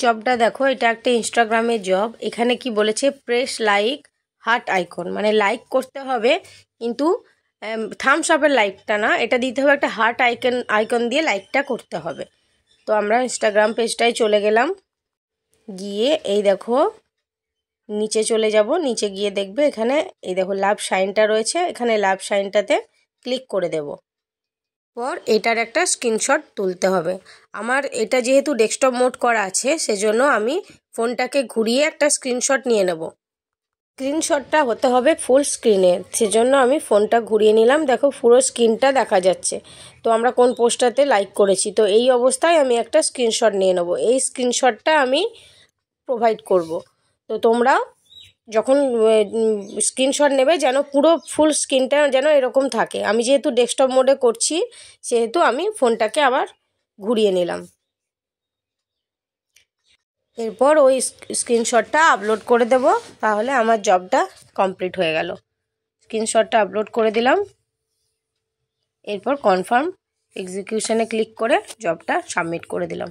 জবটা দেখো, এটা একটা ইনস্টাগ্রামের জব। এখানে কি বলেছে, প্রেস লাইক হার্ট আইকন, মানে লাইক করতে হবে, কিন্তু থামস আপের লাইকটা না, এটা দিতে হবে একটা হার্ট আইকন দিয়ে লাইকটা করতে হবে। তো আমরা ইনস্টাগ্রাম পেজটায় চলে গেলাম, গিয়ে এই দেখো নিচে চলে যাব। নিচে গিয়ে দেখবে এখানে এই দেখো লাভ সাইনটা রয়েছে, এখানে লাভ সাইনটাতে ক্লিক করে দেব। পর এটার একটা স্ক্রিনশট তুলতে হবে। আমার এটা যেহেতু ডেস্কটপ মোড করা আছে, সেজন্য আমি ফোনটাকে ঘুরিয়ে একটা স্ক্রিনশট নিয়ে নেব। স্ক্রিনশটটা হতে হবে ফুল স্ক্রিনে, সেজন্য আমি ফোনটা ঘুরিয়ে নিলাম। দেখো পুরো স্ক্রিনটা দেখা যাচ্ছে। তো আমরা কোন পোস্টটাতে লাইক করেছি, তো এই অবস্থায় আমি একটা স্ক্রিনশট নিয়ে নেব। এই স্ক্রিনশটটা আমি প্রোভাইড করব। তো তোমরা যখন স্ক্রিনশট নেবে যেন পুরো ফুল স্ক্রিনটা যেন এরকম থাকে। আমি যেহেতু ডেস্কটপ মোডে করছি, সেহেতু আমি ফোনটাকে আবার ঘুরিয়ে নিলাম। এরপর ওই স্ক্রিনশটটা আপলোড করে দেব, তাহলে আমার জবটা কমপ্লিট হয়ে গেল। স্ক্রিনশটটা আপলোড করে দিলাম, এরপর কনফার্ম এক্সিকিউশনে ক্লিক করে জবটা সাবমিট করে দিলাম।